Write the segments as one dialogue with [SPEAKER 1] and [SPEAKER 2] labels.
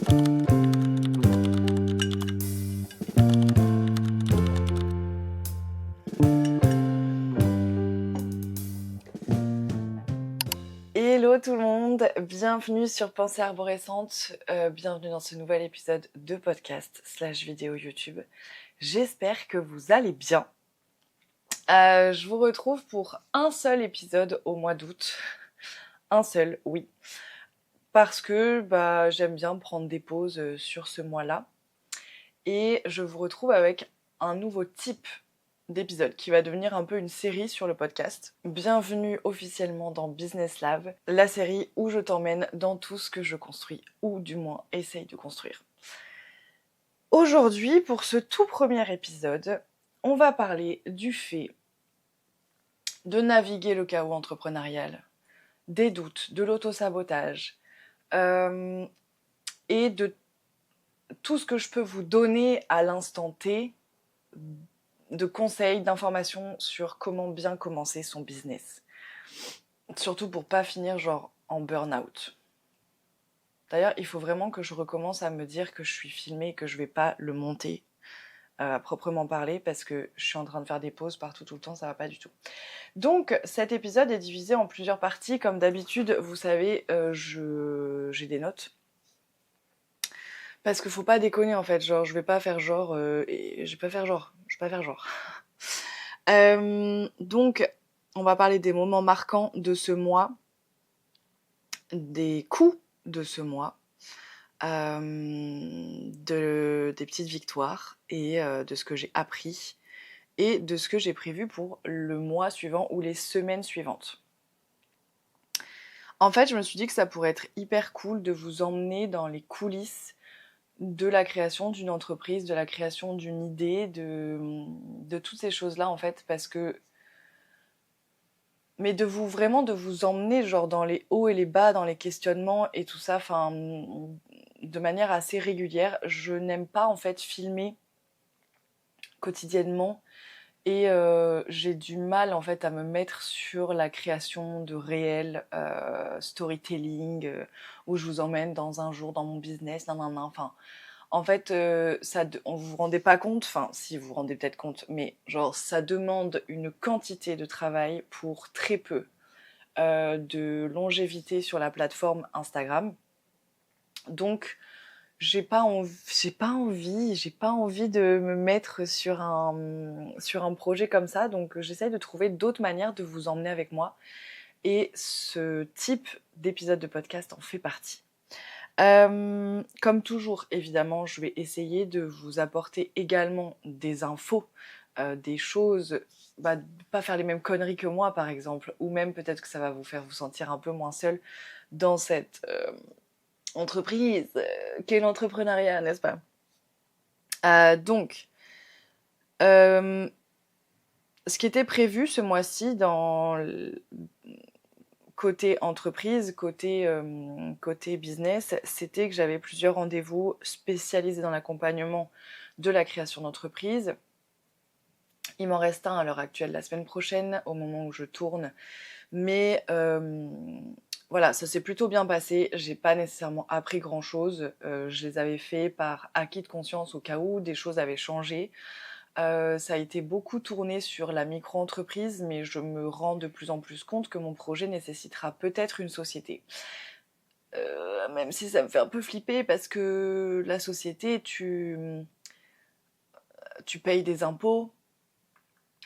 [SPEAKER 1] Hello tout le monde, bienvenue sur Pensée Arborescente, bienvenue dans ce nouvel épisode de podcast / vidéo YouTube. J'espère que vous allez bien. Je vous retrouve pour un seul épisode au mois d'août. Un seul, oui. Parce que j'aime bien prendre des pauses sur ce mois-là. Et je vous retrouve avec un nouveau type d'épisode qui va devenir un peu une série sur le podcast. Bienvenue officiellement dans Business Lab, la série où je t'emmène dans tout ce que je construis, ou du moins essaye de construire. Aujourd'hui, pour ce tout premier épisode, on va parler du fait de naviguer le chaos entrepreneurial, des doutes, de l'auto-sabotage, et de tout ce que je peux vous donner à l'instant T de conseils, d'informations sur comment bien commencer son business. Surtout pour pas finir genre en burn-out. D'ailleurs, il faut vraiment que je recommence à me dire que je suis filmée et que je vais pas le monter à proprement parler parce que je suis en train de faire des pauses partout tout le temps, ça va pas du tout. Donc cet épisode est divisé en plusieurs parties. Comme d'habitude, vous savez, j'ai des notes. Parce qu'il faut pas déconner en fait, genre je vais pas faire genre et je vais pas faire genre. Donc on va parler des moments marquants de ce mois, des coups de ce mois, des petites victoires et de ce que j'ai appris et de ce que j'ai prévu pour le mois suivant ou les semaines suivantes. En fait, je me suis dit que ça pourrait être hyper cool de vous emmener dans les coulisses de la création d'une entreprise, de la création d'une idée, de toutes ces choses-là en fait, parce que mais de vous emmener genre dans les hauts et les bas, dans les questionnements et tout ça, enfin de manière assez régulière. Je n'aime pas en fait filmer quotidiennement et j'ai du mal en fait à me mettre sur la création de réel storytelling où je vous emmène dans un jour dans mon business, enfin en fait, on vous rendez pas compte, enfin si vous vous rendez peut-être compte, mais genre ça demande une quantité de travail pour très peu de longévité sur la plateforme Instagram. Donc j'ai pas envie de me mettre sur un projet comme ça. Donc j'essaye de trouver d'autres manières de vous emmener avec moi. Et ce type d'épisode de podcast en fait partie. Comme toujours, évidemment, je vais essayer de vous apporter également des infos, des choses, pas faire les mêmes conneries que moi, par exemple, ou même peut-être que ça va vous faire vous sentir un peu moins seul dans cette entreprise qu'est l'entrepreneuriat, n'est-ce pas? Donc, ce qui était prévu ce mois-ci dans côté entreprise, côté business, c'était que j'avais plusieurs rendez-vous spécialisés dans l'accompagnement de la création d'entreprise. Il m'en reste un à l'heure actuelle la semaine prochaine, au moment où je tourne. Mais voilà, ça s'est plutôt bien passé. J'ai pas nécessairement appris grand-chose. Je les avais fait par acquis de conscience au cas où des choses avaient changé. Ça a été beaucoup tourné sur la micro-entreprise, mais je me rends de plus en plus compte que mon projet nécessitera peut-être une société. Même si ça me fait un peu flipper parce que la société, tu payes des impôts,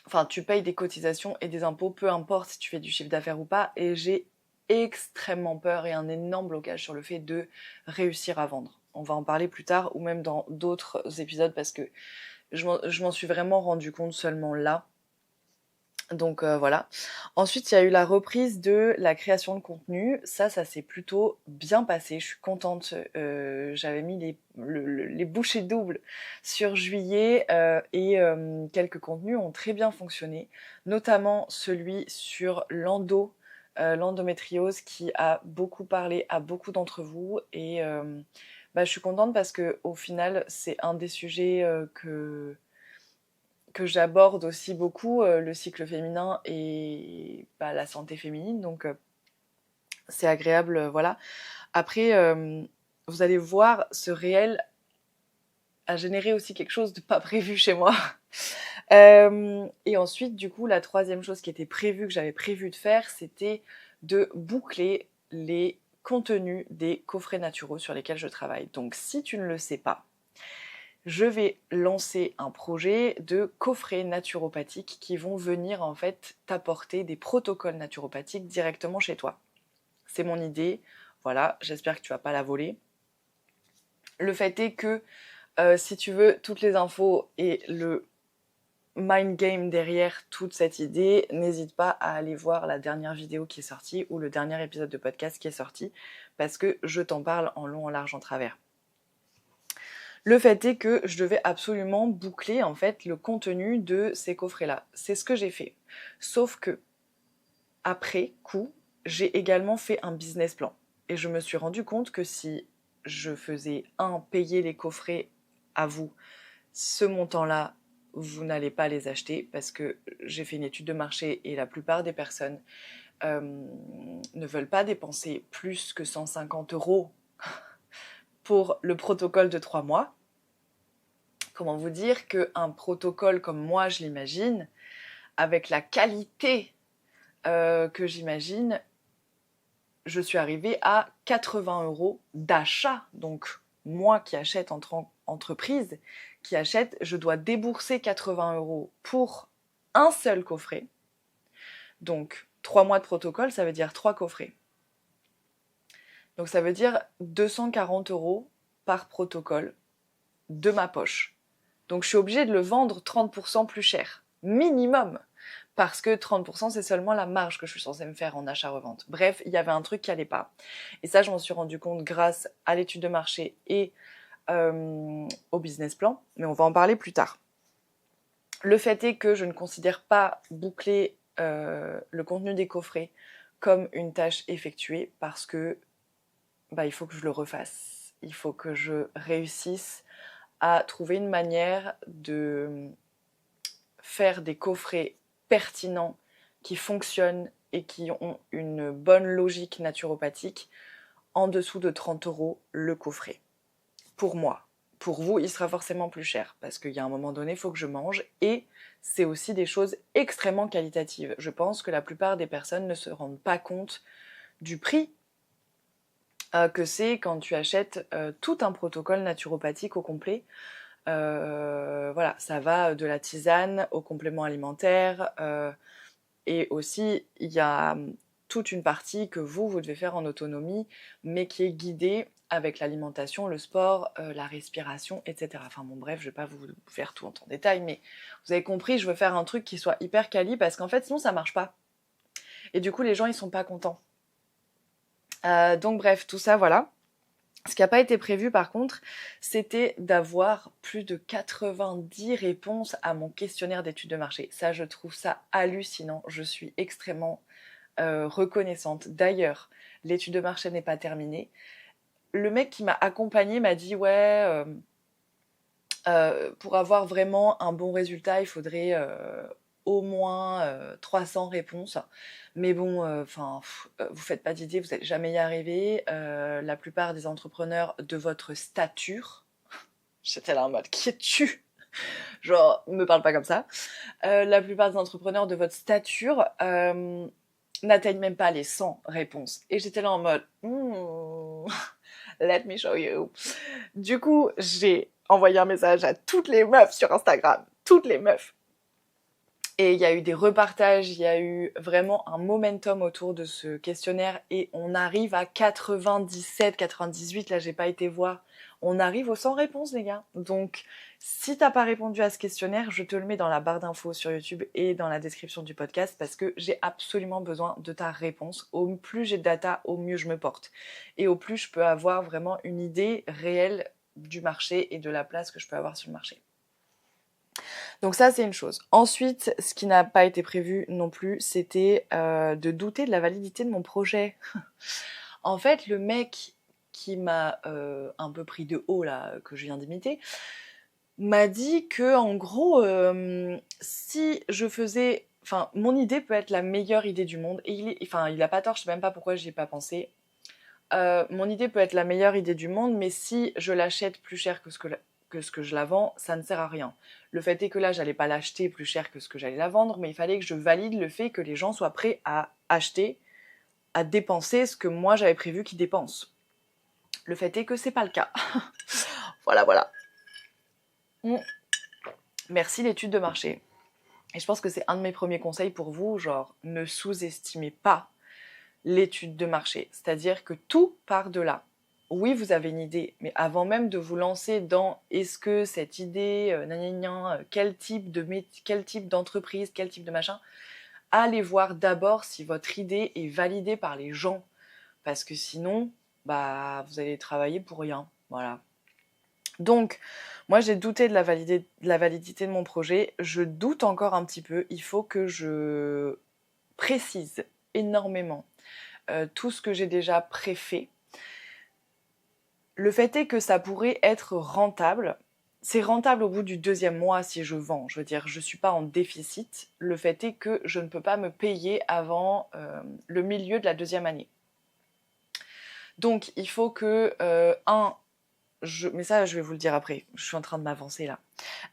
[SPEAKER 1] enfin tu payes des cotisations et des impôts, peu importe si tu fais du chiffre d'affaires ou pas, et j'ai extrêmement peur et un énorme blocage sur le fait de réussir à vendre. On va en parler plus tard ou même dans d'autres épisodes parce que je m'en suis vraiment rendu compte seulement là. Donc voilà. Ensuite, il y a eu la reprise de la création de contenu. Ça s'est plutôt bien passé. Je suis contente. J'avais mis les bouchées doubles sur juillet et quelques contenus ont très bien fonctionné. Notamment celui sur l'endométriose qui a beaucoup parlé à beaucoup d'entre vous. Et je suis contente parce que au final, c'est un des sujets que j'aborde aussi beaucoup, le cycle féminin et la santé féminine, donc c'est agréable, voilà. Après, vous allez voir, ce réel a généré aussi quelque chose de pas prévu chez moi. Et ensuite, du coup, la troisième chose qui était prévue, que j'avais prévu de faire, c'était de boucler les contenus des coffrets naturaux sur lesquels je travaille. Donc, si tu ne le sais pas, je vais lancer un projet de coffrets naturopathiques qui vont venir en fait t'apporter des protocoles naturopathiques directement chez toi. C'est mon idée, voilà, j'espère que tu vas pas la voler. Le fait est que si tu veux toutes les infos et le mind game derrière toute cette idée, n'hésite pas à aller voir la dernière vidéo qui est sortie ou le dernier épisode de podcast qui est sorti, parce que je t'en parle en long, en large, en travers. Le fait est que je devais absolument boucler en fait le contenu de ces coffrets-là. C'est ce que j'ai fait. Sauf que, après coup, j'ai également fait un business plan. Et je me suis rendu compte que si je faisais payer les coffrets à vous, ce montant-là, vous n'allez pas les acheter parce que j'ai fait une étude de marché et la plupart des personnes ne veulent pas dépenser plus que 150 € pour le protocole de 3 mois. Comment vous dire qu'un protocole comme moi je l'imagine, avec la qualité que j'imagine, je suis arrivée à 80 € d'achat. Donc moi qui achète en entreprise, qui achète, je dois débourser 80 € pour un seul coffret. Donc 3 mois de protocole, ça veut dire 3 coffrets. Donc ça veut dire 240 € par protocole de ma poche. Donc je suis obligée de le vendre 30% plus cher, minimum, parce que 30% c'est seulement la marge que je suis censée me faire en achat-revente. Bref, il y avait un truc qui allait pas. Et ça, je m'en suis rendu compte grâce à l'étude de marché et au business plan, mais on va en parler plus tard. Le fait est que je ne considère pas boucler le contenu des coffrets comme une tâche effectuée parce que il faut que je le refasse. Il faut que je réussisse à trouver une manière de faire des coffrets pertinents qui fonctionnent et qui ont une bonne logique naturopathique en dessous de 30 € le coffret. Pour moi. Pour vous, il sera forcément plus cher parce qu'il y a un moment donné, il faut que je mange et c'est aussi des choses extrêmement qualitatives. Je pense que la plupart des personnes ne se rendent pas compte du prix que c'est quand tu achètes tout un protocole naturopathique au complet. Voilà, ça va de la tisane au complément alimentaire et aussi il y a toute une partie que vous devez faire en autonomie mais qui est guidée avec l'alimentation, le sport, la respiration, etc. Enfin bon bref, je vais pas vous faire tout en détail mais vous avez compris, je veux faire un truc qui soit hyper quali parce qu'en fait sinon ça marche pas. Et du coup les gens ils sont pas contents. Donc bref, tout ça voilà. Ce qui n'a pas été prévu par contre, c'était d'avoir plus de 90 réponses à mon questionnaire d'études de marché. Ça, je trouve ça hallucinant. Je suis extrêmement reconnaissante. D'ailleurs, l'étude de marché n'est pas terminée. Le mec qui m'a accompagnée m'a dit ouais, pour avoir vraiment un bon résultat, il faudrait au moins 300 réponses. Mais bon, vous faites pas d'idée, vous n'allez jamais y arriver. La plupart des entrepreneurs de votre stature, j'étais là en mode, qui es-tu? Genre, me parle pas comme ça. La plupart des entrepreneurs de votre stature n'atteignent même pas les 100 réponses. Et j'étais là en mode, let me show you. Du coup, j'ai envoyé un message à toutes les meufs sur Instagram, toutes les meufs. Et il y a eu des repartages, il y a eu vraiment un momentum autour de ce questionnaire et on arrive à 97, 98, là j'ai pas été voir. On arrive aux 100 réponses les gars. Donc si t'as pas répondu à ce questionnaire, je te le mets dans la barre d'infos sur YouTube et dans la description du podcast parce que j'ai absolument besoin de ta réponse. Au plus j'ai de data, au mieux je me porte. Et au plus je peux avoir vraiment une idée réelle du marché et de la place que je peux avoir sur le marché. Donc ça, c'est une chose. Ensuite, ce qui n'a pas été prévu non plus, c'était de douter de la validité de mon projet. En fait, le mec qui m'a un peu pris de haut, là, que je viens d'imiter, m'a dit que, en gros, si je faisais... Enfin, mon idée peut être la meilleure idée du monde. Et il a pas tort, je sais même pas pourquoi j'y ai pas pensé. Mon idée peut être la meilleure idée du monde, mais si je l'achète plus cher que ce que je la vends, ça ne sert à rien. Le fait est que là, j'allais pas l'acheter plus cher que ce que j'allais la vendre, mais il fallait que je valide le fait que les gens soient prêts à acheter, à dépenser ce que moi j'avais prévu qu'ils dépensent. Le fait est que c'est pas le cas. Voilà, voilà. Merci l'étude de marché. Et je pense que c'est un de mes premiers conseils pour vous, genre ne sous-estimez pas l'étude de marché. C'est-à-dire que tout part de là. Oui, vous avez une idée, mais avant même de vous lancer dans est-ce que cette idée, quel type d'entreprise, quel type de machin, allez voir d'abord si votre idée est validée par les gens. Parce que sinon, bah, vous allez travailler pour rien. Voilà. Donc, moi, j'ai douté de la validité de mon projet. Je doute encore un petit peu. Il faut que je précise énormément tout ce que j'ai déjà préfait. Le fait est que ça pourrait être rentable. C'est rentable au bout du 2e mois si je vends. Je veux dire, je ne suis pas en déficit. Le fait est que je ne peux pas me payer avant le milieu de la 2e année. Donc, il faut que, mais ça, je vais vous le dire après. Je suis en train de m'avancer là.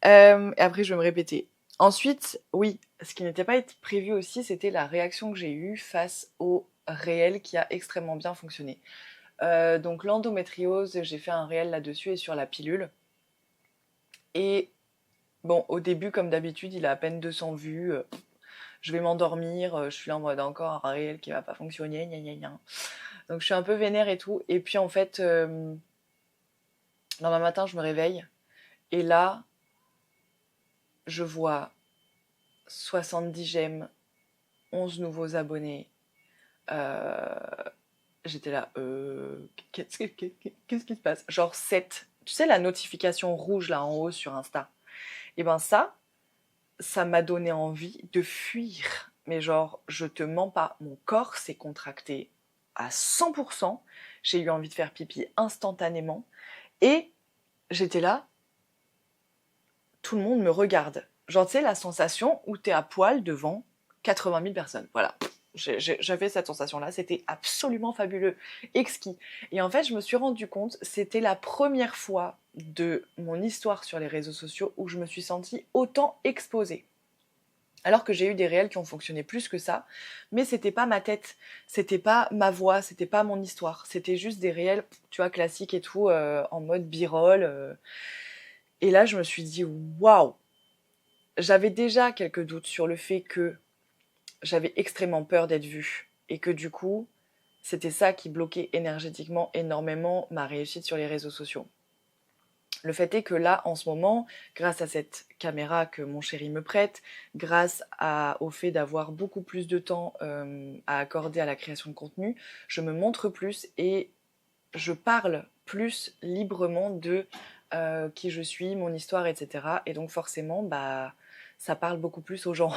[SPEAKER 1] Et après, je vais me répéter. Ensuite, oui, ce qui n'était pas prévu aussi, c'était la réaction que j'ai eue face au réel qui a extrêmement bien fonctionné. Donc l'endométriose, j'ai fait un réel là-dessus et sur la pilule. Et bon, au début, comme d'habitude, il a à peine 200 vues. Je vais m'endormir, je suis là en mode encore un réel qui va pas fonctionner, gna gna gna. Donc je suis un peu vénère et tout. Et puis en fait, lendemain matin, je me réveille. Et là, je vois 70 j'aime, 11 nouveaux abonnés. J'étais là, qu'est-ce qui se passe? Genre 7. Tu sais la notification rouge là en haut sur Insta? Et ben ça m'a donné envie de fuir. Mais genre, je te mens pas, mon corps s'est contracté à 100%. J'ai eu envie de faire pipi instantanément. Et j'étais là, tout le monde me regarde. Genre, tu sais, la sensation où t'es à poil devant 80 000 personnes. Voilà. J'avais cette sensation-là, c'était absolument fabuleux, exquis. Et en fait, je me suis rendu compte, c'était la première fois de mon histoire sur les réseaux sociaux où je me suis sentie autant exposée. Alors que j'ai eu des réels qui ont fonctionné plus que ça, mais c'était pas ma tête, c'était pas ma voix, c'était pas mon histoire, c'était juste des réels, tu vois, classiques et tout, en mode b-roll. Et là, je me suis dit, waouh! J'avais déjà quelques doutes sur le fait que j'avais extrêmement peur d'être vue et que du coup, c'était ça qui bloquait énergétiquement énormément ma réussite sur les réseaux sociaux. Le fait est que là, en ce moment, grâce à cette caméra que mon chéri me prête, grâce au fait d'avoir beaucoup plus de temps à accorder à la création de contenu, je me montre plus et je parle plus librement de qui je suis, mon histoire, etc. Et donc forcément, bah, ça parle beaucoup plus aux gens.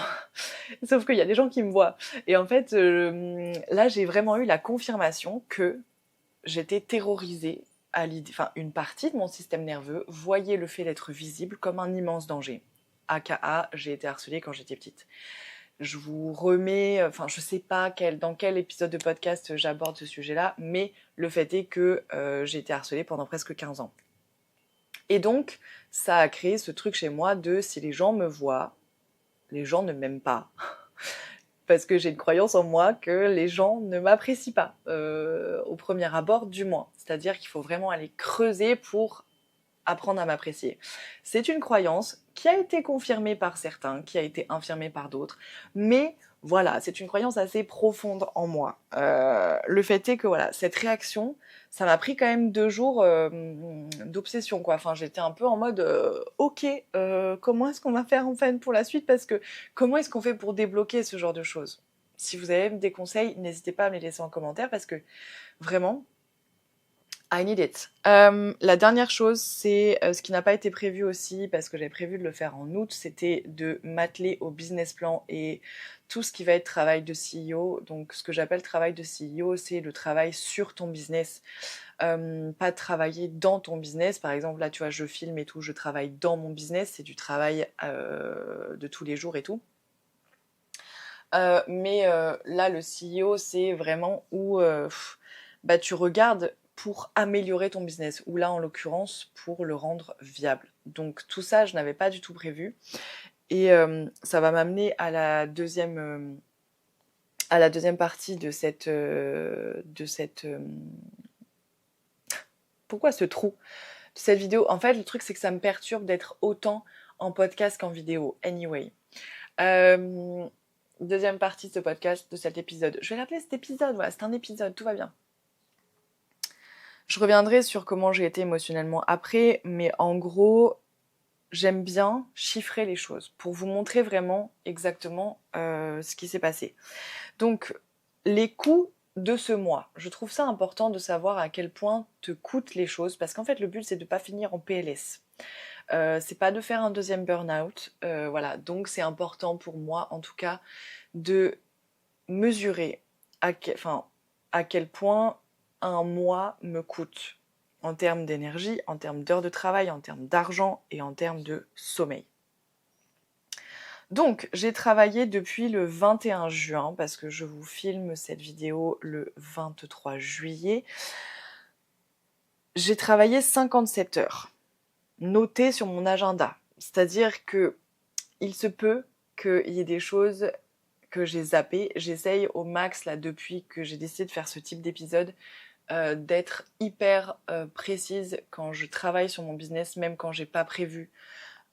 [SPEAKER 1] Sauf qu'il y a des gens qui me voient. Et en fait, là, j'ai vraiment eu la confirmation que j'étais terrorisée à l'idée, enfin, une partie de mon système nerveux voyait le fait d'être visible comme un immense danger. AKA, j'ai été harcelée quand j'étais petite. Je vous remets, enfin, je sais pas dans quel épisode de podcast j'aborde ce sujet-là, mais le fait est que j'ai été harcelée pendant presque 15 ans. Et donc, ça a créé ce truc chez moi de si les gens me voient, les gens ne m'aiment pas. Parce que j'ai une croyance en moi que les gens ne m'apprécient pas, au premier abord du moins. C'est-à-dire qu'il faut vraiment aller creuser pour apprendre à m'apprécier. C'est une croyance qui a été confirmée par certains, qui a été infirmée par d'autres, mais voilà, c'est une croyance assez profonde en moi. Le fait est que voilà, cette réaction, ça m'a pris quand même 2 jours d'obsession, quoi. Enfin, j'étais un peu en mode, ok, comment est-ce qu'on va faire en fait pour la suite? Parce que comment est-ce qu'on fait pour débloquer ce genre de choses? Si vous avez des conseils, n'hésitez pas à me les laisser en commentaire parce que vraiment, I need it. La dernière chose, c'est ce qui n'a pas été prévu aussi, parce que j'avais prévu de le faire en août, c'était de m'atteler au business plan et tout ce qui va être travail de CEO. Donc, ce que j'appelle travail de CEO, c'est le travail sur ton business. Pas travailler dans ton business. Par exemple, là, tu vois, je filme et tout, je travaille dans mon business. C'est du travail de tous les jours et tout. Mais là, le CEO, c'est vraiment où bah, tu regardes pour améliorer ton business, ou là en l'occurrence pour le rendre viable. Donc tout ça, je n'avais pas du tout prévu. Et ça va m'amener à la deuxième partie de cette pourquoi ce trou de cette vidéo. En fait, le truc, c'est que ça me perturbe d'être autant en podcast qu'en vidéo. Anyway. Deuxième partie de ce podcast, de cet épisode. Je vais l'appeler cet épisode, voilà, c'est un épisode, tout va bien. Je reviendrai sur comment j'ai été émotionnellement après, mais en gros, j'aime bien chiffrer les choses pour vous montrer vraiment exactement ce qui s'est passé. Donc, les coûts de ce mois, je trouve ça important de savoir à quel point te coûtent les choses, parce qu'en fait, le but, c'est de ne pas finir en PLS. C'est pas de faire un deuxième burn-out, voilà. Donc, c'est important pour moi, en tout cas, de mesurer à quel point un mois me coûte en termes d'énergie, en termes d'heures de travail, en termes d'argent et en termes de sommeil. Donc, j'ai travaillé depuis le 21 juin, parce que je vous filme cette vidéo le 23 juillet. J'ai travaillé 57 heures, notées sur mon agenda. C'est-à-dire que il se peut qu'il y ait des choses que j'ai zappées. J'essaye au max, là, depuis que j'ai décidé de faire ce type d'épisode, d'être hyper précise quand je travaille sur mon business, même quand j'ai pas prévu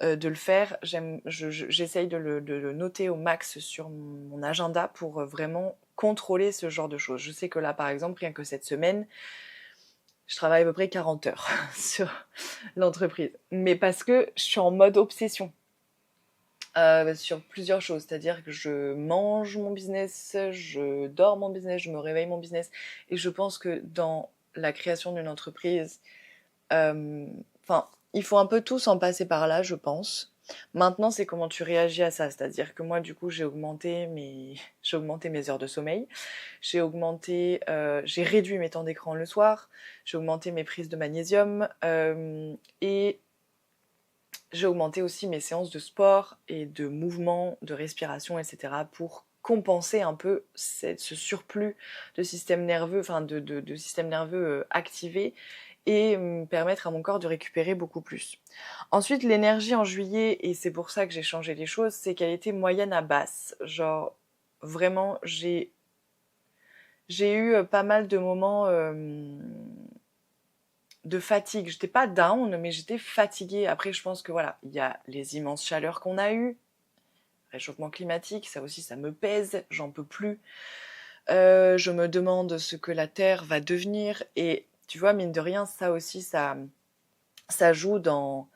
[SPEAKER 1] de le faire. J'essaye de le noter au max sur mon agenda pour vraiment contrôler ce genre de choses. Je sais que là, par exemple, rien que cette semaine, je travaille à peu près 40 heures sur l'entreprise. Mais parce que je suis en mode obsession. Sur plusieurs choses, c'est-à-dire que je mange mon business, je dors mon business, je me réveille mon business, et je pense que dans la création d'une entreprise, il faut un peu tous en passer par là, je pense. Maintenant, c'est comment tu réagis à ça, c'est-à-dire que moi, du coup, j'ai augmenté mes heures de sommeil, j'ai réduit mes temps d'écran le soir, j'ai augmenté mes prises de magnésium, et j'ai augmenté aussi mes séances de sport et de mouvement, de respiration, etc. pour compenser un peu ce surplus de système nerveux, de système nerveux activé, et me permettre à mon corps de récupérer beaucoup plus. Ensuite, l'énergie en juillet, et c'est pour ça que j'ai changé les choses, c'est qu'elle était moyenne à basse. Genre, vraiment, j'ai eu pas mal de moments de fatigue. J'étais pas down, mais j'étais fatiguée. Après, je pense que voilà, il y a les immenses chaleurs qu'on a eues, réchauffement climatique, ça aussi, ça me pèse, j'en peux plus. Je me demande ce que la Terre va devenir, et tu vois, mine de rien, ça aussi, ça joue dans...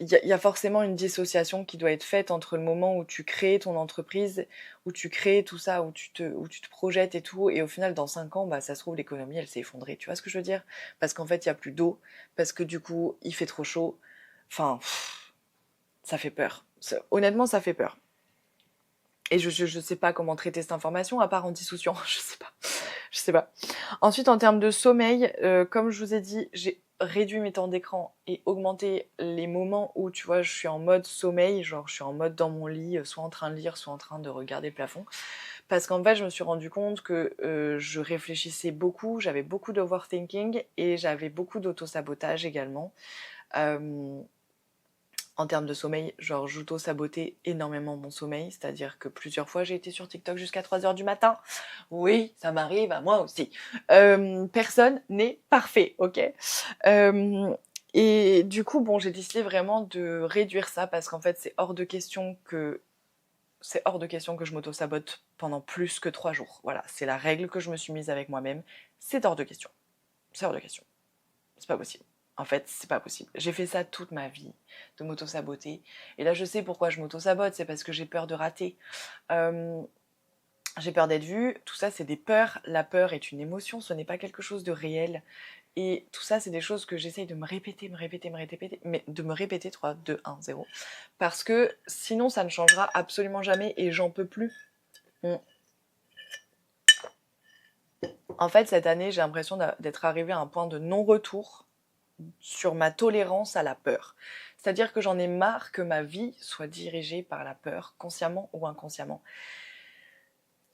[SPEAKER 1] Il y a forcément une dissociation qui doit être faite entre le moment où tu crées ton entreprise, où tu crées tout ça, où tu te projettes et tout, et au final, dans 5 ans, bah, ça se trouve, l'économie, elle s'est effondrée. Tu vois ce que je veux dire? Parce qu'en fait, il n'y a plus d'eau, parce que du coup, il fait trop chaud. Enfin, ça fait peur. Honnêtement, ça fait peur. Et je sais pas comment traiter cette information, à part en dissociant. Je sais pas. Ensuite, en termes de sommeil, comme je vous ai dit, j'ai réduit mes temps d'écran et augmenté les moments où, tu vois, je suis en mode sommeil, genre je suis en mode dans mon lit, soit en train de lire, soit en train de regarder le plafond. Parce qu'en fait, je me suis rendu compte que je réfléchissais beaucoup, j'avais beaucoup d'overthinking et j'avais beaucoup d'auto-sabotage également. En termes de sommeil, genre j'auto-sabotais énormément mon sommeil, c'est-à-dire que plusieurs fois j'ai été sur TikTok jusqu'à 3h du matin. Oui, ça m'arrive à moi aussi. Personne n'est parfait, ok. Et du coup, bon, j'ai décidé vraiment de réduire ça parce qu'en fait, c'est hors de question que je m'auto-sabote pendant plus que 3 jours. Voilà, c'est la règle que je me suis mise avec moi-même. C'est hors de question. C'est hors de question. C'est pas possible. En fait, c'est pas possible. J'ai fait ça toute ma vie, de m'auto-saboter. Et là, je sais pourquoi je m'auto-sabote, c'est parce que j'ai peur de rater. J'ai peur d'être vue. Tout ça, c'est des peurs. La peur est une émotion, ce n'est pas quelque chose de réel. Et tout ça, c'est des choses que j'essaye de me répéter, mais de me répéter 3, 2, 1, 0. Parce que sinon, ça ne changera absolument jamais et j'en peux plus. En fait, cette année, j'ai l'impression d'être arrivée à un point de non-retour sur ma tolérance à la peur. C'est-à-dire que j'en ai marre que ma vie soit dirigée par la peur, consciemment ou inconsciemment.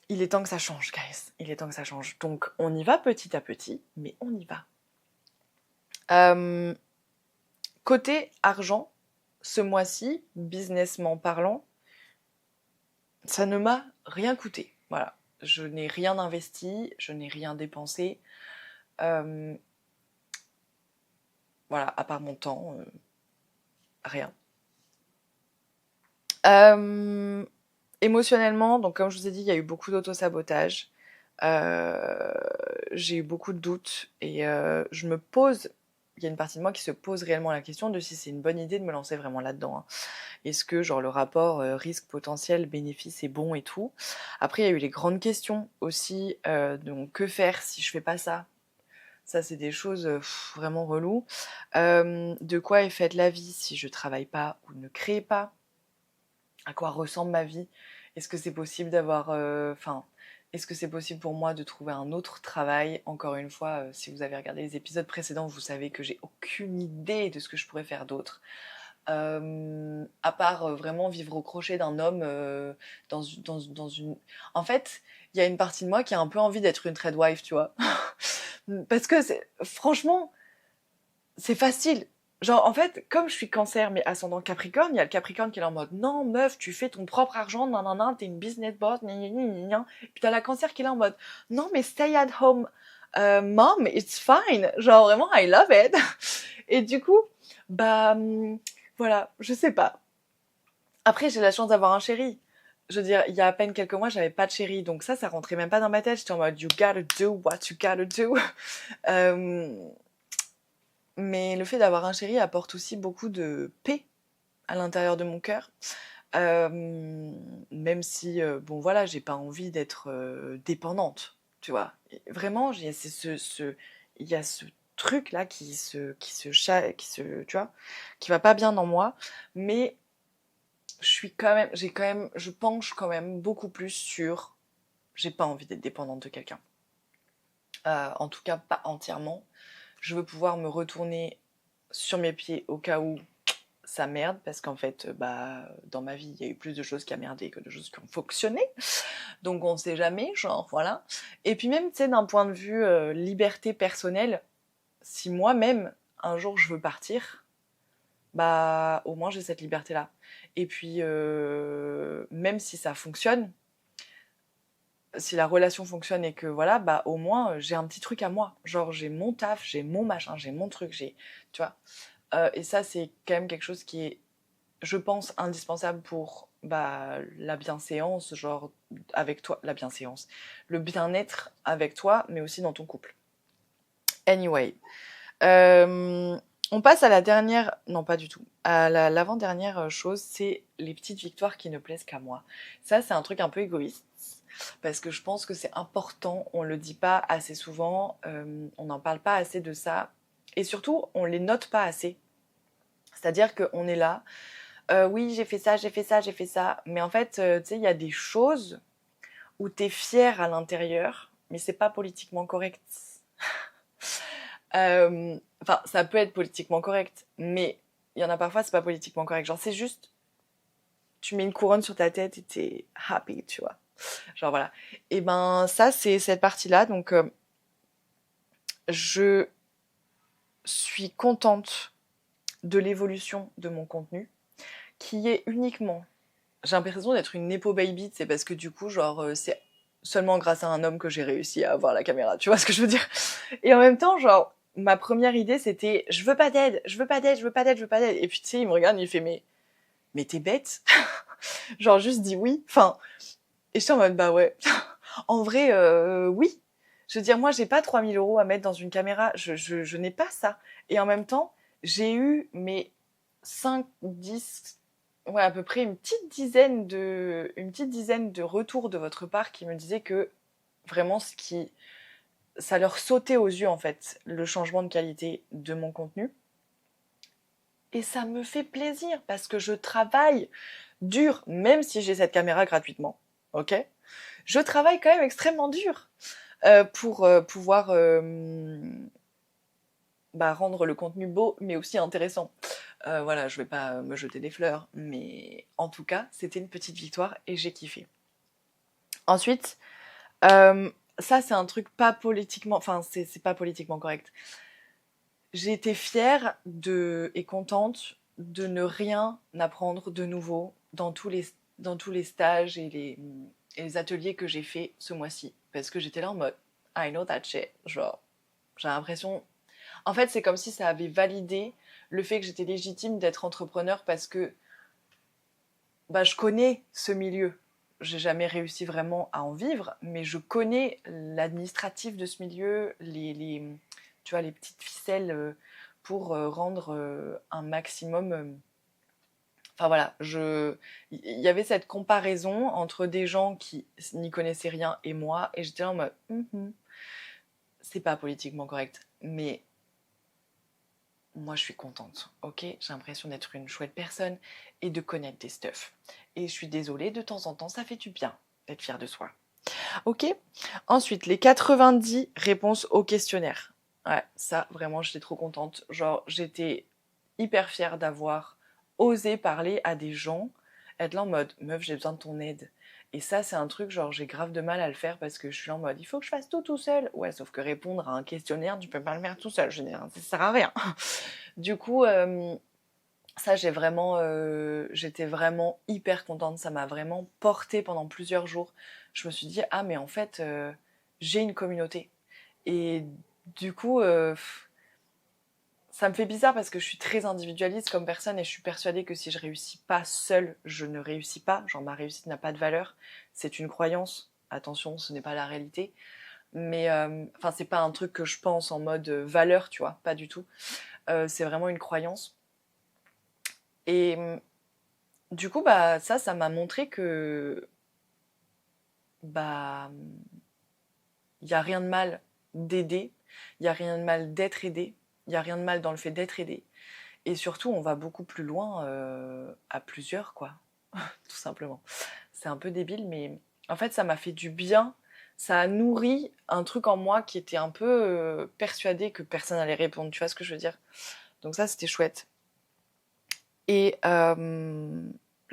[SPEAKER 1] il est temps que ça change, guys. Il est temps que ça change. Donc, on y va petit à petit, mais on y va. Côté argent, ce mois-ci, businessment parlant, ça ne m'a rien coûté. Voilà. Je n'ai rien investi, je n'ai rien dépensé. Voilà, à part mon temps, rien. Émotionnellement, donc comme je vous ai dit, il y a eu beaucoup d'auto-sabotage. J'ai eu beaucoup de doutes et je me pose, il y a une partie de moi qui se pose réellement la question de si c'est une bonne idée de me lancer vraiment là-dedans, hein. Est-ce que genre le rapport risque potentiel bénéfice est bon et tout. Après il y a eu les grandes questions aussi, donc que faire si je fais pas ça. Ça c'est des choses vraiment reloues. De quoi est faite la vie si je travaille pas ou ne crée pas. À quoi ressemble ma vie. Est-ce que c'est possible d'avoir est-ce que c'est possible pour moi de trouver un autre travail? Encore une fois, si vous avez regardé les épisodes précédents, vous savez que j'ai aucune idée de ce que je pourrais faire d'autre. À part vraiment vivre au crochet d'un homme dans une... En fait, il y a une partie de moi qui a un peu envie d'être une tradwife, tu vois. Parce que franchement, c'est facile. Genre, en fait, comme je suis cancer, mais ascendant Capricorne, il y a le Capricorne qui est là en mode non, meuf, tu fais ton propre argent, nanana, t'es une business boss, gna gna gna gna gna. Puis t'as la cancer qui est là en mode non, mais stay at home, mom, it's fine. Genre, vraiment, I love it. Et du coup, voilà, je sais pas. Après, j'ai la chance d'avoir un chéri. Je veux dire, il y a à peine quelques mois, j'avais pas de chéri, donc ça rentrait même pas dans ma tête. J'étais en mode you gotta do what you gotta do. Mais le fait d'avoir un chéri apporte aussi beaucoup de paix à l'intérieur de mon cœur. Même si, bon voilà, j'ai pas envie d'être dépendante, tu vois. Et vraiment, il y a ce truc là tu vois, qui va pas bien dans moi. Mais je penche quand même beaucoup plus sur, j'ai pas envie d'être dépendante de quelqu'un. En tout cas, pas entièrement. Je veux pouvoir me retourner sur mes pieds au cas où ça merde, parce qu'en fait, dans ma vie, il y a eu plus de choses qui ont merdé que de choses qui ont fonctionné. Donc on sait jamais, genre, voilà. Et puis même, tu sais, d'un point de vue liberté personnelle, si moi-même, un jour, je veux partir, au moins j'ai cette liberté-là. Et puis, même si ça fonctionne, si la relation fonctionne et que voilà, au moins j'ai un petit truc à moi. Genre j'ai mon taf, j'ai mon machin, j'ai mon truc, tu vois. Et ça c'est quand même quelque chose qui est, je pense, indispensable pour la bienséance, genre avec toi, la bienséance, le bien-être avec toi, mais aussi dans ton couple. Anyway, on passe à la dernière, non pas du tout, à l'avant-dernière chose, c'est les petites victoires qui ne plaisent qu'à moi. Ça c'est un truc un peu égoïste, parce que je pense que c'est important, on le dit pas assez souvent, on n'en parle pas assez de ça, et surtout on les note pas assez. C'est-à-dire qu'on est là, oui j'ai fait ça, j'ai fait ça, j'ai fait ça, mais en fait, tu sais, il y a des choses où t'es fier à l'intérieur, mais c'est pas politiquement correct. Enfin, ça peut être politiquement correct, mais il y en a parfois, c'est pas politiquement correct. Genre, c'est juste, tu mets une couronne sur ta tête et t'es happy, tu vois. Genre, voilà. Et ça, c'est cette partie-là. Donc, je suis contente de l'évolution de mon contenu, qui est uniquement... J'ai l'impression d'être une nepo baby, c'est parce que du coup, genre, c'est seulement grâce à un homme que j'ai réussi à avoir la caméra, tu vois ce que je veux dire? Et en même temps, genre, ma première idée, c'était, je veux pas d'aide, je veux pas d'aide, je veux pas d'aide, je veux pas d'aide. Et puis, tu sais, il me regarde, il fait, mais t'es bête? Genre, juste dis oui. Enfin, et j'étais en mode, bah ouais. En vrai, oui. Je veux dire, moi, j'ai pas 3 000 € à mettre dans une caméra. Je n'ai pas ça. Et en même temps, j'ai eu mes 5, 10, ouais, à peu près une petite dizaine de retours de votre part qui me disaient que vraiment ça leur sautait aux yeux, en fait, le changement de qualité de mon contenu. Et ça me fait plaisir parce que je travaille dur, même si j'ai cette caméra gratuitement. Ok? Je travaille quand même extrêmement dur pour pouvoir rendre le contenu beau, mais aussi intéressant. Voilà, je vais pas me jeter des fleurs, mais en tout cas, c'était une petite victoire et j'ai kiffé. Ensuite, ça c'est un truc pas politiquement, enfin c'est pas politiquement correct. J'ai été fière et contente de ne rien apprendre de nouveau dans tous les stages et les ateliers que j'ai fait ce mois-ci. Parce que j'étais là en mode I know that shit. Genre, j'ai l'impression. En fait, c'est comme si ça avait validé le fait que j'étais légitime d'être entrepreneur parce que bah, je connais ce milieu. J'ai jamais réussi vraiment à en vivre, mais je connais l'administratif de ce milieu, tu vois, les petites ficelles pour rendre un maximum. Enfin voilà, il y avait cette comparaison entre des gens qui n'y connaissaient rien et moi, et j'étais là en mode, c'est pas politiquement correct, mais moi je suis contente, ok? J'ai l'impression d'être une chouette personne et de connaître des stuff. Et je suis désolée, de temps en temps, ça fait du bien d'être fière de soi. Ok? Ensuite, les 90 réponses au questionnaire. Ouais, ça, vraiment, j'étais trop contente. Genre, j'étais hyper fière d'avoir osé parler à des gens, être là en mode, meuf, j'ai besoin de ton aide. Et ça, c'est un truc, genre, j'ai grave de mal à le faire parce que je suis là en mode, il faut que je fasse tout seul. Ouais, sauf que répondre à un questionnaire, tu peux pas le faire tout seul, je veux dire, ça sert à rien. Du coup, ça, j'étais vraiment hyper contente. Ça m'a vraiment portée pendant plusieurs jours. Je me suis dit, ah, mais en fait, j'ai une communauté. Et du coup, ça me fait bizarre parce que je suis très individualiste comme personne et je suis persuadée que si je réussis pas seule, je ne réussis pas. Genre, ma réussite n'a pas de valeur. C'est une croyance. Attention, ce n'est pas la réalité. Mais, enfin, c'est pas un truc que je pense en mode valeur, tu vois, pas du tout. C'est vraiment une croyance. Et du coup, bah, ça m'a montré que, bah, il n'y a rien de mal d'aider, il n'y a rien de mal d'être aidé, il n'y a rien de mal dans le fait d'être aidé. Et surtout, on va beaucoup plus loin à plusieurs, quoi, tout simplement. C'est un peu débile, mais en fait, ça m'a fait du bien. Ça a nourri un truc en moi qui était un peu persuadé que personne allait répondre. Tu vois ce que je veux dire? Donc ça, c'était chouette. Et la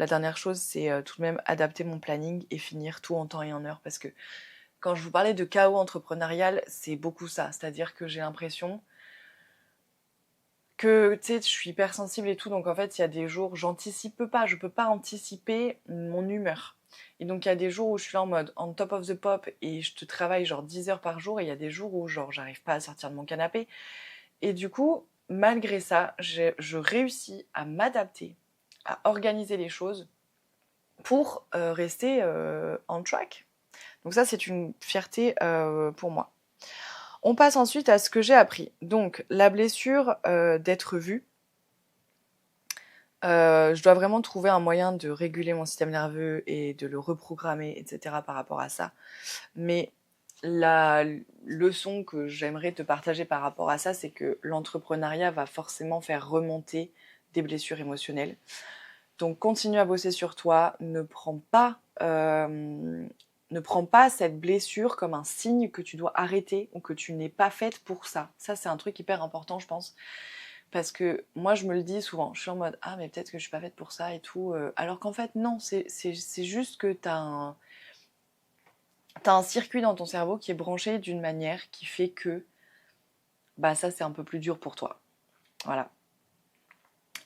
[SPEAKER 1] dernière chose, c'est tout de même adapter mon planning et finir tout en temps et en heure. Parce que quand je vous parlais de chaos entrepreneurial, c'est beaucoup ça. C'est-à-dire que j'ai l'impression que, tu sais, je suis hypersensible et tout. Donc en fait, il y a des jours, j'anticipe pas. Je peux pas anticiper mon humeur. Et donc il y a des jours où je suis là en mode on top of the pop et je te travaille genre 10 heures par jour. Et il y a des jours où genre j'arrive pas à sortir de mon canapé. Et du coup, malgré ça, je réussis à m'adapter, à organiser les choses pour rester on track. Donc ça, c'est une fierté pour moi. On passe ensuite à ce que j'ai appris. Donc la blessure d'être vue. Je dois vraiment trouver un moyen de réguler mon système nerveux et de le reprogrammer, etc. par rapport à ça. Mais la leçon que j'aimerais te partager par rapport à ça, c'est que l'entrepreneuriat va forcément faire remonter des blessures émotionnelles. Donc continue à bosser sur toi, ne prends pas cette blessure comme un signe que tu dois arrêter ou que tu n'es pas faite pour ça. Ça, c'est un truc hyper important, je pense. Parce que moi, je me le dis souvent. Je suis en mode, ah, mais peut-être que je suis pas faite pour ça et tout. Alors qu'en fait, non, c'est juste que t'as un circuit dans ton cerveau qui est branché d'une manière qui fait que bah ça, c'est un peu plus dur pour toi. Voilà.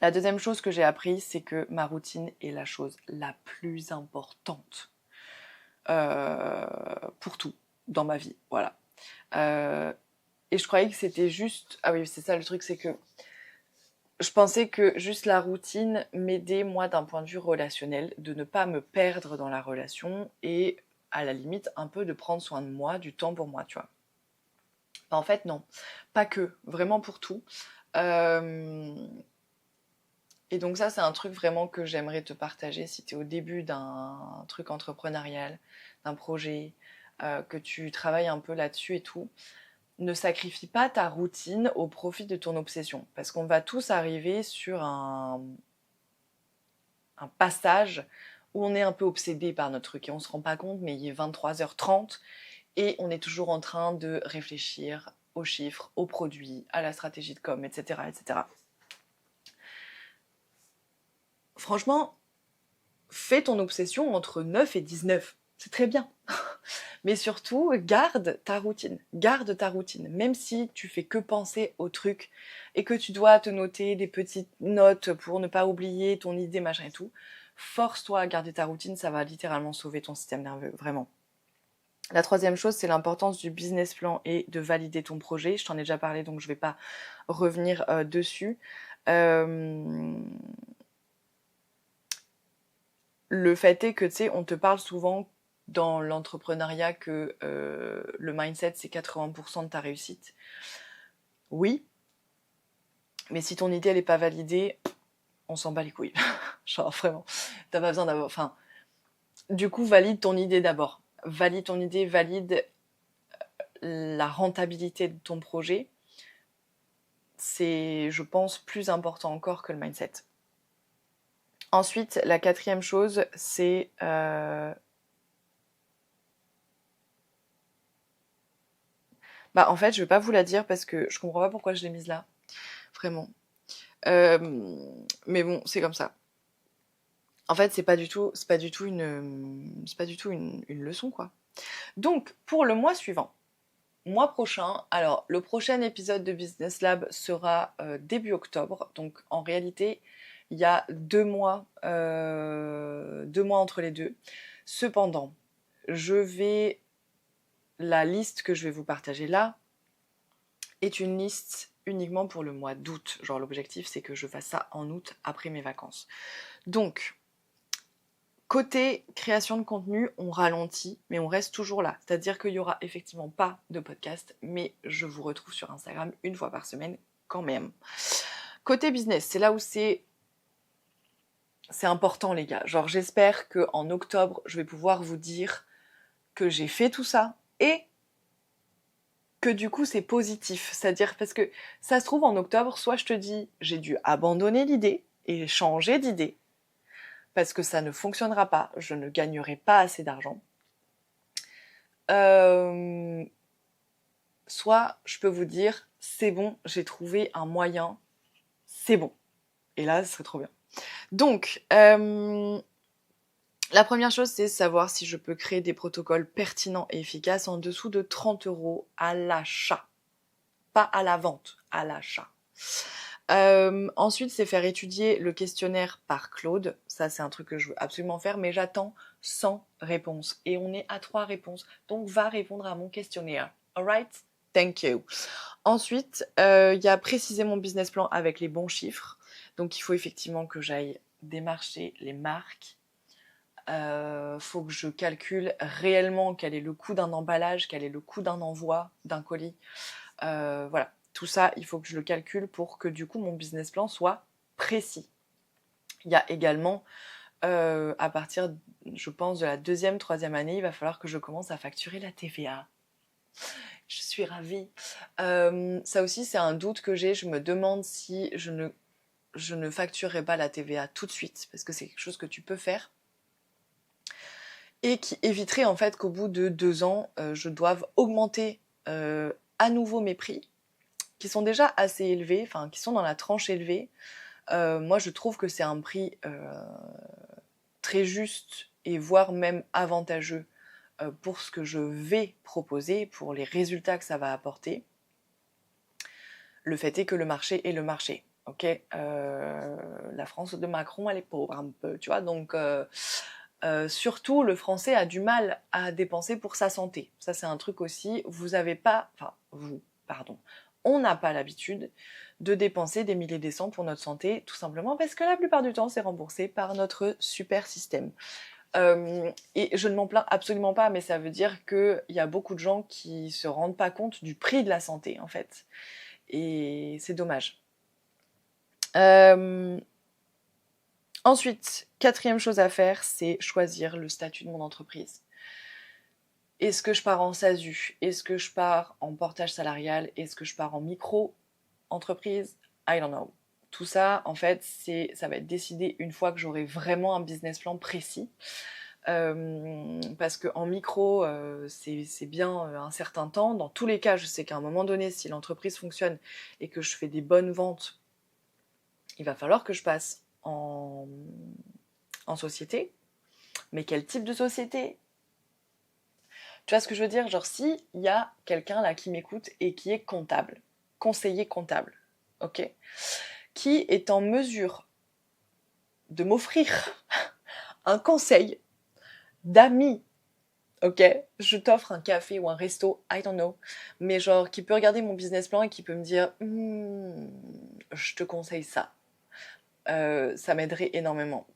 [SPEAKER 1] La deuxième chose que j'ai appris, c'est que ma routine est la chose la plus importante pour tout dans ma vie. Voilà. Et je croyais que c'était juste... Ah oui, c'est ça le truc, c'est que je pensais que juste la routine m'aidait, moi, d'un point de vue relationnel, de ne pas me perdre dans la relation et, à la limite, un peu de prendre soin de moi, du temps pour moi, tu vois. En fait, non. Pas que. Vraiment pour tout. Et donc ça, c'est un truc vraiment que j'aimerais te partager si tu es au début d'un truc entrepreneurial, d'un projet, que tu travailles un peu là-dessus et tout. Ne sacrifie pas ta routine au profit de ton obsession. Parce qu'on va tous arriver sur un passage où on est un peu obsédé par notre truc et on se rend pas compte, mais il est 23h30 et on est toujours en train de réfléchir aux chiffres, aux produits, à la stratégie de com, etc. etc. Franchement, fais ton obsession entre 9 et 19. c'est très bien. Mais surtout, garde ta routine. Garde ta routine. Même si tu fais que penser au truc et que tu dois te noter des petites notes pour ne pas oublier ton idée, machin et tout, force-toi à garder ta routine, ça va littéralement sauver ton système nerveux, vraiment. La troisième chose, c'est l'importance du business plan et de valider ton projet. Je t'en ai déjà parlé, donc je ne vais pas revenir dessus. Le fait est que, tu sais, on te parle souvent dans l'entrepreneuriat que le mindset, c'est 80% de ta réussite. Oui, mais si ton idée, elle n'est pas validée, on s'en bat les couilles. Genre, vraiment, t'as pas besoin d'avoir... Enfin, du coup, valide ton idée d'abord. Valide ton idée, valide la rentabilité de ton projet. C'est, je pense, plus important encore que le mindset. Ensuite, la quatrième chose, c'est... Bah, en fait, je vais pas vous la dire parce que je comprends pas pourquoi je l'ai mise là. Vraiment. Mais bon, c'est comme ça. En fait, c'est pas du tout une leçon, quoi. Donc, pour le mois suivant, mois prochain, alors le prochain épisode de Business Lab sera début octobre. Donc, en réalité, il y a 2 mois entre les deux. Cependant, la liste que je vais vous partager là est une liste uniquement pour le mois d'août. Genre, l'objectif, c'est que je fasse ça en août après mes vacances. Donc, côté création de contenu, on ralentit, mais on reste toujours là. C'est-à-dire qu'il n'y aura effectivement pas de podcast, mais je vous retrouve sur Instagram une fois par semaine quand même. Côté business, c'est là où c'est important, les gars. Genre, j'espère qu'en octobre, je vais pouvoir vous dire que j'ai fait tout ça et que du coup, c'est positif. C'est-à-dire, parce que ça se trouve, en octobre, soit je te dis, j'ai dû abandonner l'idée et changer d'idée, parce que ça ne fonctionnera pas, je ne gagnerai pas assez d'argent. Soit je peux vous dire, c'est bon, j'ai trouvé un moyen, c'est bon. Et là, ce serait trop bien. Donc, la première chose, c'est savoir si je peux créer des protocoles pertinents et efficaces en dessous de 30 € à l'achat. Pas à la vente, à l'achat. Ensuite, c'est faire étudier le questionnaire par Claude. Ça, c'est un truc que je veux absolument faire, mais j'attends 100 réponses. Et on est à 3 réponses. Donc, va répondre à mon questionnaire. Alright? Thank you. Ensuite, il y a préciser mon business plan avec les bons chiffres. Donc, il faut effectivement que j'aille démarcher les marques. Faut que je calcule réellement quel est le coût d'un emballage, quel est le coût d'un envoi d'un colis. Voilà. Tout ça, il faut que je le calcule pour que du coup mon business plan soit précis. Il y a également, à partir, je pense, de la 2e, 3e année, il va falloir que je commence à facturer la TVA. Je suis ravie. Ça aussi, c'est un doute que j'ai. Je me demande si je ne facturerai pas la TVA tout de suite, parce que c'est quelque chose que tu peux faire. Et qui éviterait en fait qu'au bout de 2 ans, je doive augmenter à nouveau mes prix, qui sont déjà assez élevés, enfin qui sont dans la tranche élevée. Moi, je trouve que c'est un prix très juste et voire même avantageux pour ce que je vais proposer, pour les résultats que ça va apporter. Le fait est que le marché est le marché. Ok, la France de Macron, elle est pauvre un peu, tu vois, donc surtout le français a du mal à dépenser pour sa santé. Ça, c'est un truc aussi. On n'a pas l'habitude de dépenser des milliers des cents pour notre santé, tout simplement parce que la plupart du temps, c'est remboursé par notre super système. Et je ne m'en plains absolument pas, mais ça veut dire qu'il y a beaucoup de gens qui se rendent pas compte du prix de la santé, en fait. Et c'est dommage. Ensuite, 4e chose à faire, c'est choisir le statut de mon entreprise. Est-ce que je pars en SASU? Est-ce que je pars en portage salarial? Est-ce que je pars en micro-entreprise? I don't know. Tout ça, en fait, ça va être décidé une fois que j'aurai vraiment un business plan précis. Parce qu'en micro, c'est bien un certain temps. Dans tous les cas, je sais qu'à un moment donné, si l'entreprise fonctionne et que je fais des bonnes ventes, il va falloir que je passe en société. Mais quel type de société? Tu vois ce que je veux dire? Genre, si il y a quelqu'un là qui m'écoute et qui est comptable, conseiller comptable, ok? Qui est en mesure de m'offrir un conseil d'amis, ok? Je t'offre un café ou un resto, I don't know. Mais genre, qui peut regarder mon business plan et qui peut me dire, je te conseille ça. Ça m'aiderait énormément.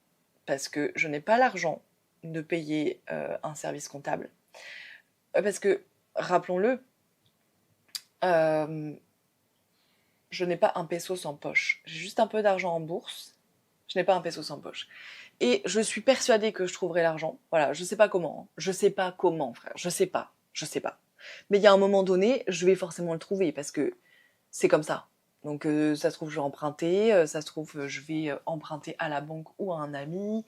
[SPEAKER 1] Parce que je n'ai pas l'argent de payer un service comptable. Parce que, rappelons-le, euh, je n'ai pas un peso sans poche. J'ai juste un peu d'argent en bourse. Je n'ai pas un peso sans poche. Et je suis persuadée que je trouverai l'argent. Voilà, je sais pas comment. Je sais pas comment, frère. Je sais pas. Je sais pas. Mais il y a un moment donné, je vais forcément le trouver parce que c'est comme ça. Donc ça se trouve, je vais emprunter. Ça se trouve, je vais emprunter à la banque ou à un ami.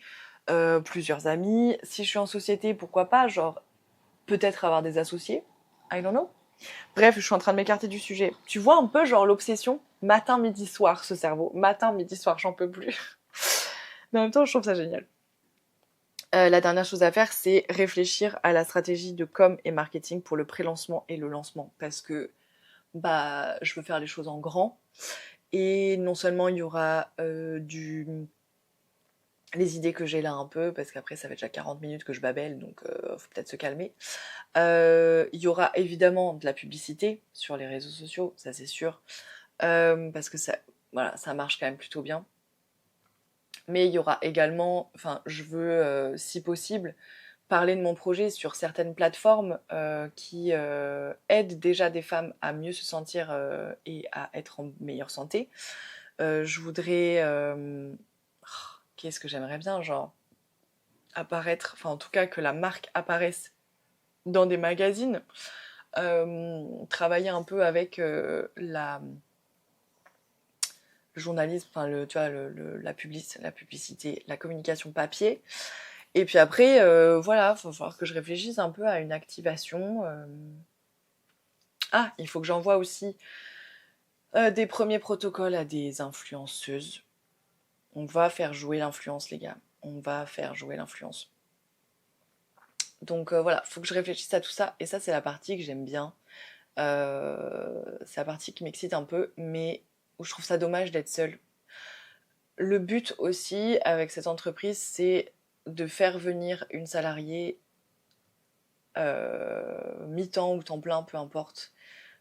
[SPEAKER 1] Plusieurs amis. Si je suis en société, pourquoi pas? Genre, peut-être avoir des associés. I don't know. Bref, je suis en train de m'écarter du sujet. Tu vois un peu genre l'obsession matin, midi, soir, ce cerveau. Matin, midi, soir, j'en peux plus. Mais en même temps, je trouve ça génial. La dernière chose à faire, c'est réfléchir à la stratégie de com et marketing pour le pré-lancement et le lancement. Parce que bah, je veux faire les choses en grand. Et non seulement il y aura les idées que j'ai là un peu, parce qu'après ça fait déjà 40 minutes que je babelle, donc faut peut-être se calmer. Il y aura évidemment de la publicité sur les réseaux sociaux, ça c'est sûr, parce que ça, voilà, ça marche quand même plutôt bien. Mais il y aura également, enfin, je veux, si possible, parler de mon projet sur certaines plateformes qui aident déjà des femmes à mieux se sentir et à être en meilleure santé. Je voudrais... qu'est-ce que j'aimerais bien, genre, apparaître, enfin en tout cas que la marque apparaisse dans des magazines, travailler un peu avec le journalisme, enfin tu vois, la publicité, la communication papier. Et puis après, voilà, il va falloir que je réfléchisse un peu à une activation. Ah, il faut que j'envoie aussi des premiers protocoles à des influenceuses. On va faire jouer l'influence, les gars. On va faire jouer l'influence. Donc voilà, faut que je réfléchisse à tout ça. Et ça, c'est la partie que j'aime bien. C'est la partie qui m'excite un peu, mais où je trouve ça dommage d'être seule. Le but aussi avec cette entreprise, c'est de faire venir une salariée mi-temps ou temps plein, peu importe,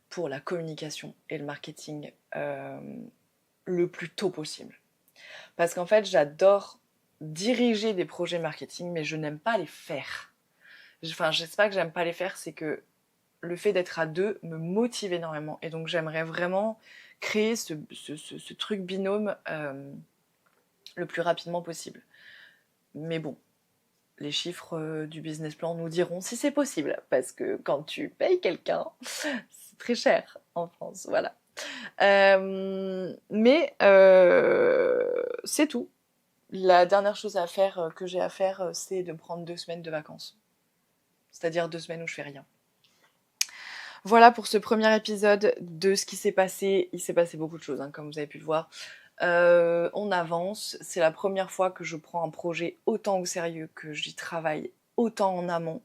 [SPEAKER 1] pour la communication et le marketing le plus tôt possible. Parce qu'en fait, j'adore diriger des projets marketing, mais je n'aime pas les faire. Enfin, je sais pas que j'aime pas les faire, c'est que le fait d'être à deux me motive énormément. Et donc, j'aimerais vraiment créer ce truc binôme le plus rapidement possible. Mais bon, les chiffres du business plan nous diront si c'est possible. Parce que quand tu payes quelqu'un, c'est très cher en France. Voilà. Mais c'est tout. La dernière chose à faire que j'ai à faire, c'est de prendre 2 semaines de vacances. C'est-à-dire 2 semaines où je fais rien. Voilà pour ce premier épisode de ce qui s'est passé. Il s'est passé beaucoup de choses, hein, comme vous avez pu le voir. On avance. C'est la première fois que je prends un projet autant au sérieux, que j'y travaille autant en amont.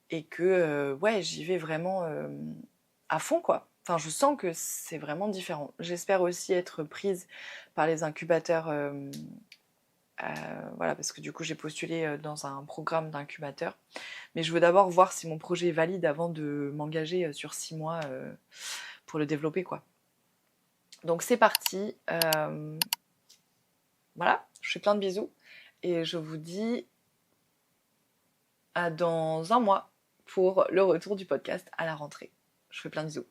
[SPEAKER 1] Et que, ouais, j'y vais vraiment à fond, quoi. Enfin, je sens que c'est vraiment différent. J'espère aussi être prise par les incubateurs. Voilà, parce que du coup, j'ai postulé dans un programme d'incubateur. Mais je veux d'abord voir si mon projet est valide avant de m'engager sur 6 mois pour le développer, quoi. Donc c'est parti. Voilà, je fais plein de bisous. Et je vous dis à dans un mois pour le retour du podcast à la rentrée. Je fais plein de bisous.